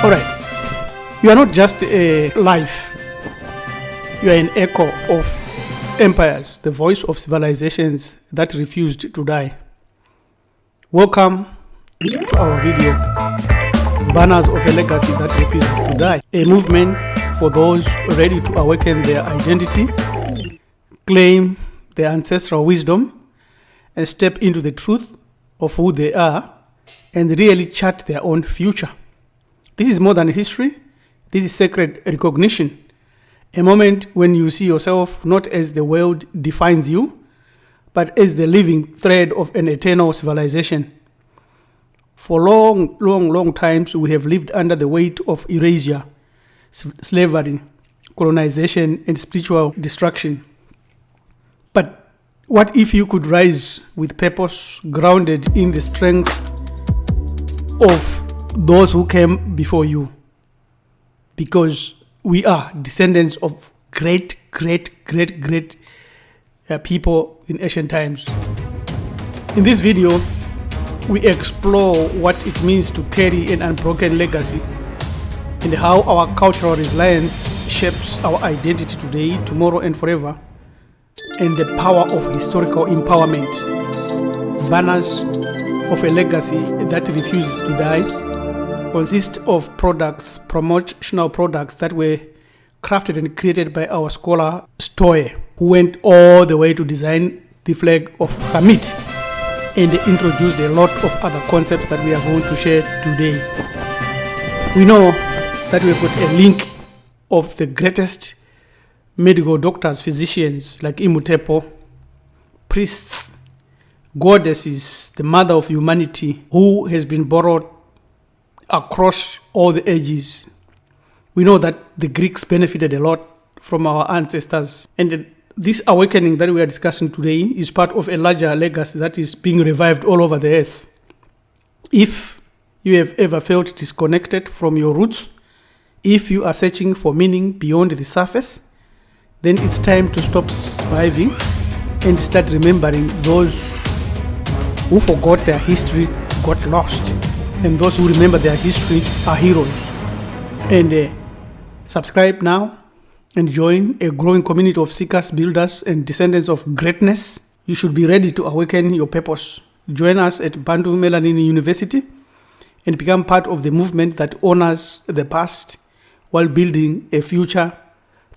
Alright, you are not just a life, you are an echo of empires, the voice of civilizations that refused to die. Welcome to our video, Banners of a Legacy That Refuses to Die, a movement for those ready to awaken their identity, claim their ancestral wisdom, and step into the truth of who they are, and really chart their own future. This is more than history. This is sacred recognition. A moment when you see yourself not as the world defines you, but as the living thread of an eternal civilization. For long times, we have lived under the weight of erasure, slavery, colonization, and spiritual destruction. But what if you could rise with purpose, grounded in the strength of those who came before you? Because we are descendants of great people in ancient times. In this video, we explore what it means to carry an unbroken legacy and how our cultural resilience shapes our identity today, tomorrow, and forever, and the power of historical empowerment. Banners of a Legacy That Refuses to Die consist of promotional products that were crafted and created by our scholar Stoye, who went all the way to design the flag of Hamid and introduced a lot of other concepts that we are going to share today. We know that we've got a link of the greatest medical doctors, physicians like Imutepo, priests, goddesses, the mother of humanity, who has been borrowed across all the ages. We know that the Greeks benefited a lot from our ancestors, and this awakening that we are discussing today is part of a larger legacy that is being revived all over the earth. If you have ever felt disconnected from your roots, if you are searching for meaning beyond the surface, then it's time to stop surviving and start remembering. Those who forgot their history got lost, and those who remember their history are heroes. And subscribe now and join a growing community of seekers, builders, and descendants of greatness. You should be ready to awaken your purpose. Join us at Bantu Melanini University and become part of the movement that honors the past while building a future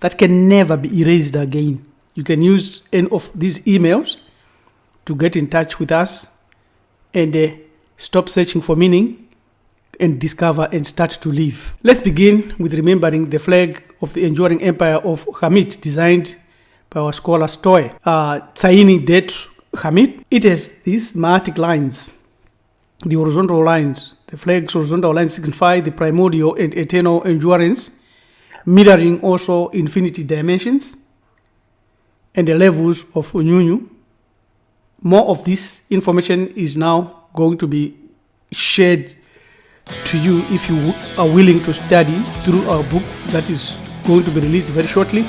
that can never be erased again. You can use any of these emails to get in touch with us and stop searching for meaning and discover and start to live. Let's begin with remembering the flag of the enduring empire of Hamid, designed by our scholar Stoye. Tsaini Det Hamid. It has these Mahatic lines, the horizontal lines. The flag's horizontal lines signify the primordial and eternal endurance, mirroring also infinity dimensions and the levels of Unyunyu. More of this information is now going to be shared to you if you are willing to study through our book that is going to be released very shortly,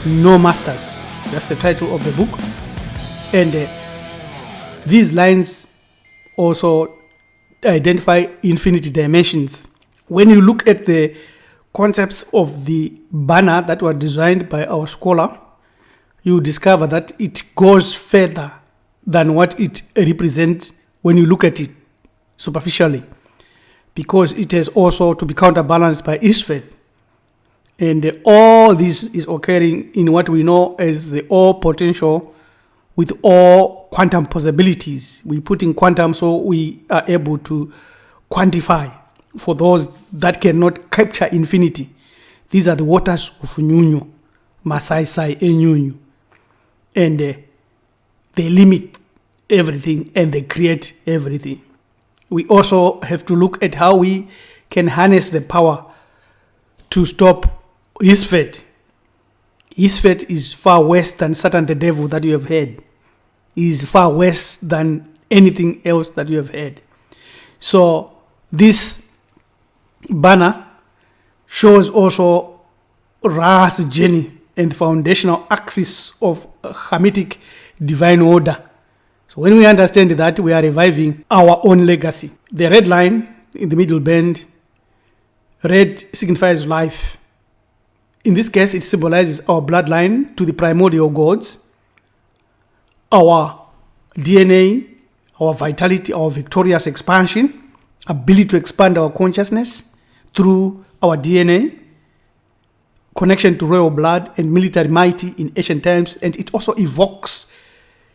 No Masters. That's the title of the book. And these lines also identify infinity dimensions. When you look at the concepts of the banner that were designed by our scholar, you discover that it goes further than what it represents when you look at it superficially, because it has also to be counterbalanced by Ishvet. And all this is occurring in what we know as the all potential with all quantum possibilities. We put in quantum so we are able to quantify for those that cannot capture infinity. These are the waters of Nyunyu, Masai Sai Nyunyu. And they limit everything and they create everything. We also have to look at how we can harness the power to stop Ishvet. Ishvet is far worse than Satan the devil that you have heard. He is far worse than anything else that you have heard. So this banner shows also Ra's journey and the foundational axis of Hamitic divine order. So when we understand that, we are reviving our own legacy. The red line in the middle band Red signifies life. In this case, it symbolizes our bloodline to the primordial gods, our DNA, our vitality, our victorious expansion, ability to expand our consciousness through our DNA, connection to royal blood and military mighty in ancient times. And it also evokes,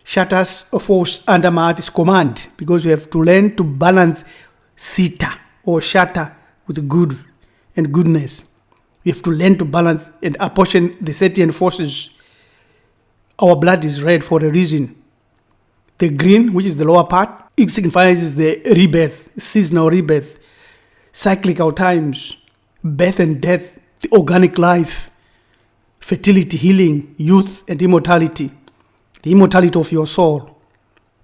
shatters a force under Mahat's command, because we have to learn to balance Sita or shatter with good and goodness. We have to learn to balance and apportion the Setian forces. Our blood is red for a reason. The green, which is the lower part, it signifies the rebirth, seasonal rebirth, cyclical times, birth and death, the organic life, fertility, healing, youth, and immortality. The immortality of your soul.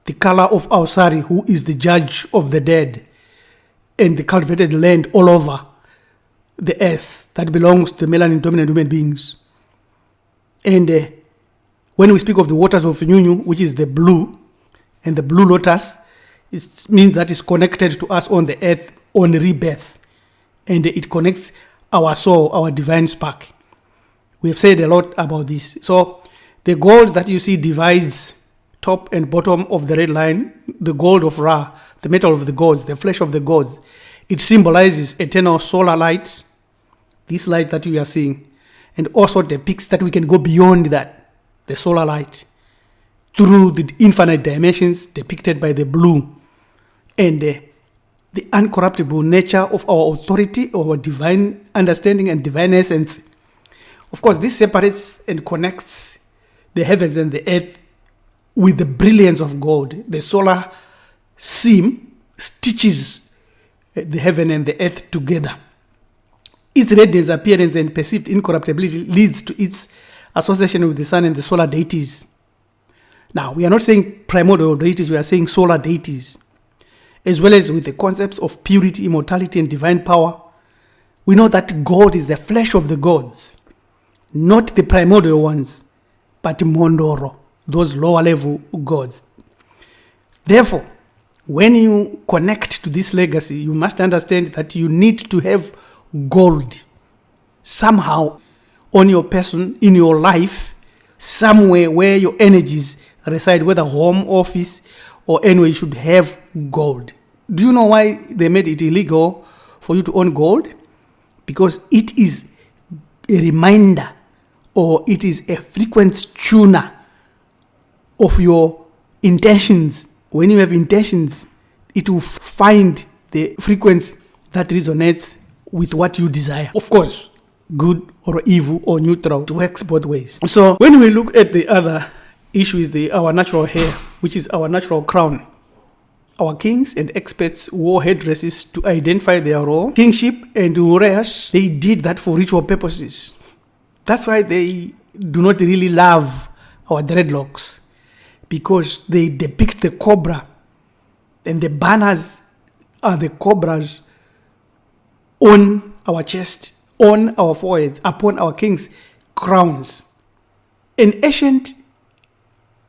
The color of our sari, who is the judge of the dead, and the cultivated land all over the earth that belongs to the melanin dominant human beings. And when we speak of the waters of Nyunyu, which is the blue, and the blue lotus, it means that it's connected to us on the earth on rebirth. And it connects our soul, our divine spark. We have said a lot about this. So the gold that you see divides top and bottom of the red line, the gold of Ra, the metal of the gods, the flesh of the gods. It symbolizes eternal solar light, this light that you are seeing, and also depicts that we can go beyond that, the solar light, through the infinite dimensions depicted by the blue, and the uncorruptible nature of our authority, our divine understanding and divine essence. Of course, this separates and connects the heavens and the earth with the brilliance of God. The solar seam stitches the heaven and the earth together. Its radiance, appearance, and perceived incorruptibility leads to its association with the sun and the solar deities. Now, we are not saying primordial deities, we are saying solar deities, as well as with the concepts of purity, immortality, and divine power. We know that God is the flesh of the gods, not the primordial ones, but Mondoro, those lower level gods. Therefore, when you connect to this legacy, you must understand that you need to have gold somehow on your person, in your life, somewhere where your energies reside, whether home, office, or anywhere. You should have gold. Do you know why they made it illegal for you to own gold? Because it is a reminder, or it is a frequent tuner of your intentions. When you have intentions, it will find the frequency that resonates with what you desire. Of course, good or evil or neutral, it works both ways. So when we look at the other issue, is our natural hair, which is our natural crown. Our kings and experts wore headdresses to identify their role. Kingship and warriors, they did that for ritual purposes. That's why they do not really love our dreadlocks, because they depict the cobra, and the banners are the cobras on our chest, on our foreheads, upon our kings' crowns. An ancient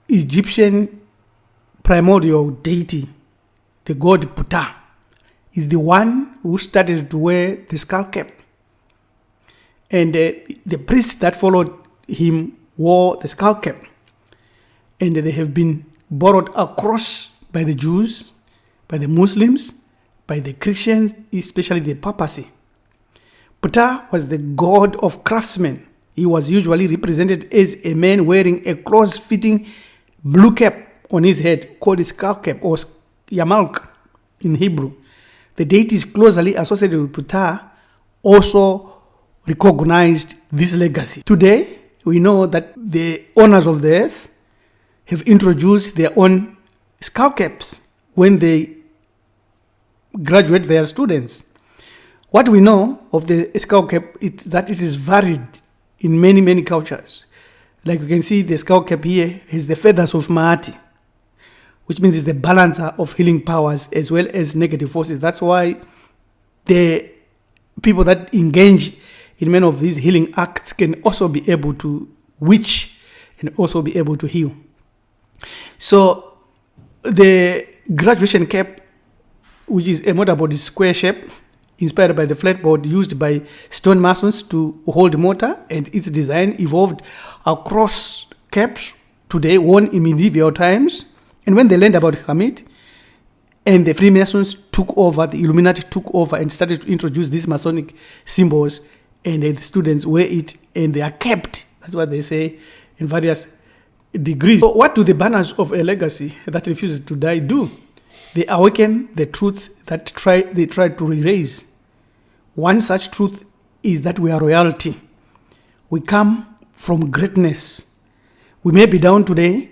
Egyptian primordial deity, the god Ptah, is the one who started to wear the skull cap. And the priests that followed him wore the skull cap. And they have been borrowed across by the Jews, by the Muslims, by the Christians, especially the papacy. Ptah was the god of craftsmen. He was usually represented as a man wearing a close-fitting blue cap on his head, called a skull cap or yamalk in Hebrew. The deities closely associated with Ptah also recognized this legacy. Today, we know that the owners of the earth have introduced their own skull caps when they graduate their students. What we know of the skull cap is that it is varied in many, many cultures. Like you can see, the skull cap here has the feathers of Maati, which means it's the balancer of healing powers as well as negative forces. That's why the people that engage in many of these healing acts can also be able to witch and also be able to heal. So the graduation cap, which is a mother body square shape, inspired by the flatboard used by stonemasons to hold mortar, and its design evolved across caps today worn in medieval times. And when they learned about Hamid, and the Freemasons took over, the Illuminati took over and started to introduce these Masonic symbols, and the students wear it, and they are kept. That's what they say in various degrees. So what do the banners of a legacy that refuses to die do? They awaken the truth that they try to erase. One such truth is that we are royalty. We come from greatness. We may be down today,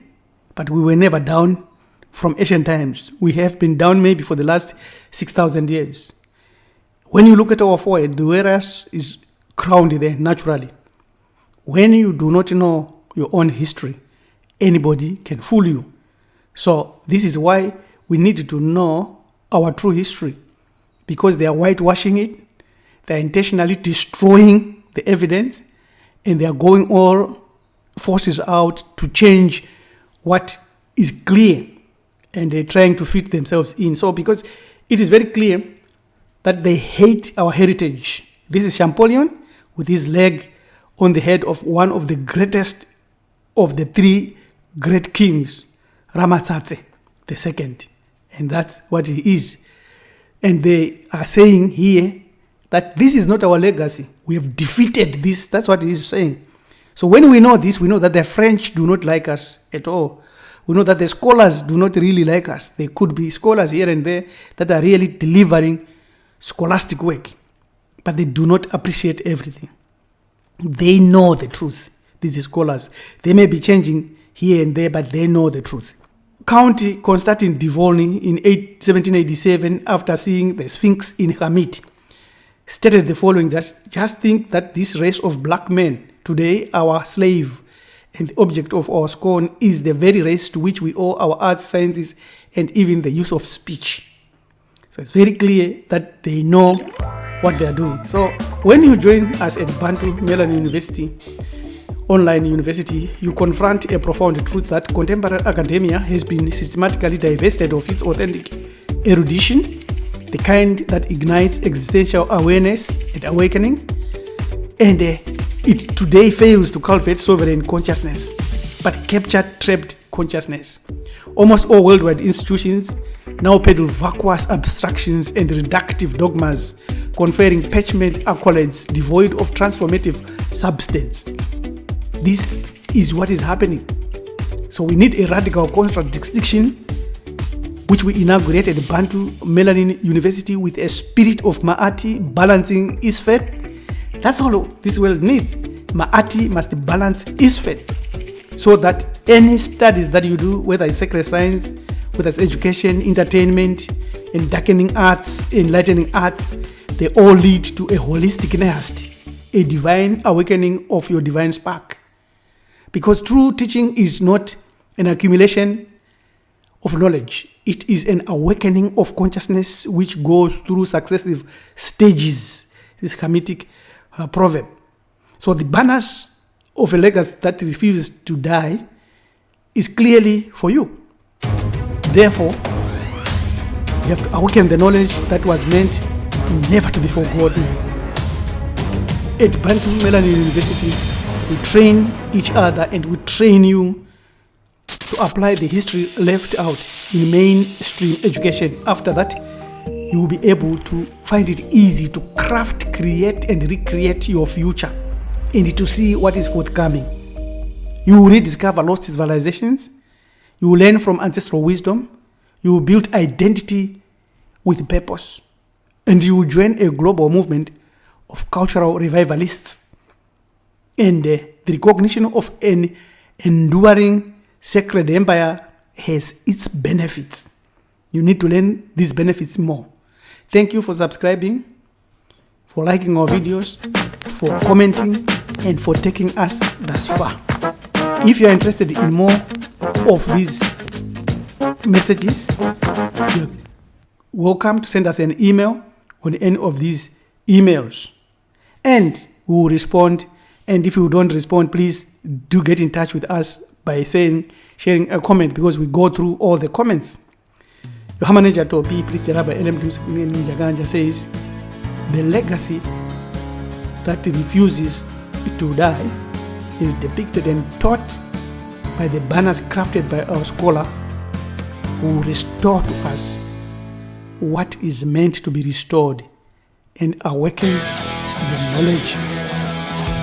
but we were never down from ancient times. We have been down maybe for the last 6,000 years. When you look at our forehead, the Uranus is crowned there naturally. When you do not know your own history, anybody can fool you. So this is why we need to know our true history, because they are whitewashing it. They are intentionally destroying the evidence, and they are going all forces out to change what is clear, and they're trying to fit themselves in. So because it is very clear that they hate our heritage. This is Champollion with his leg on the head of one of the greatest of the three great kings, Ramatsatse II. And that's what he is. And they are saying here that this is not our legacy. We have defeated this. That's what he is saying. So when we know this, we know that the French do not like us at all. We know that the scholars do not really like us. There could be scholars here and there that are really delivering scholastic work, but they do not appreciate everything. They know the truth. These scholars, they may be changing here and there, but they know the truth. Count Constantine Divolny in 1787, after seeing the Sphinx in Hamid, stated the following: that just think that this race of black men, today our slave and the object of our scorn, is the very race to which we owe our arts, sciences, and even the use of speech. So it's very clear that they know what they are doing. So when you join us at Bantu Mellon University, online university, you confront a profound truth that contemporary academia has been systematically divested of its authentic erudition, the kind that ignites existential awareness and awakening, and it today fails to cultivate sovereign consciousness, but capture trapped consciousness. Almost all worldwide institutions now peddle vacuous abstractions and reductive dogmas, conferring parchment accolades devoid of transformative substance. This is what is happening. So we need a radical contradiction, which we inaugurated at Bantu Melanin University with a spirit of Ma'ati balancing its fate. That's all this world needs. Ma'ati must balance its fate, so that any studies that you do, whether it's sacred science, whether it's education, entertainment, and darkening arts, enlightening arts, they all lead to a holistic nest, a divine awakening of your divine spark. Because true teaching is not an accumulation of knowledge. It is an awakening of consciousness which goes through successive stages. This Hamitic proverb. So the banners of a legacy that refuses to die is clearly for you. Therefore, you have to awaken the knowledge that was meant never to be forgotten. At Bantu Melanin University, we train each other and we train you to apply the history left out in mainstream education. After that, you will be able to find it easy to craft, create, and recreate your future and to see what is forthcoming. You will rediscover lost civilizations. You will learn from ancestral wisdom. You will build identity with purpose. And you will join a global movement of cultural revivalists. And the recognition of an enduring sacred empire has its benefits. You need to learn these benefits more. Thank you for subscribing, for liking our videos, for commenting, and for taking us thus far. If you are interested in more of these messages, you're welcome to send us an email on any of these emails, and we will respond. And if you don't respond, please do get in touch with us by sharing a comment, because we go through all the comments. Your manager Topi, please Jaraba LM Jaganja says, The legacy that refuses to die is depicted and taught by the banners crafted by our scholar, who restore to us what is meant to be restored and awaken the knowledge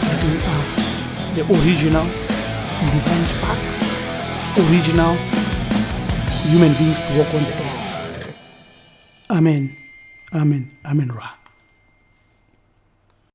that we are the original divine sparks, original human beings to walk on the earth. Amen. Amen. Amen. Ra.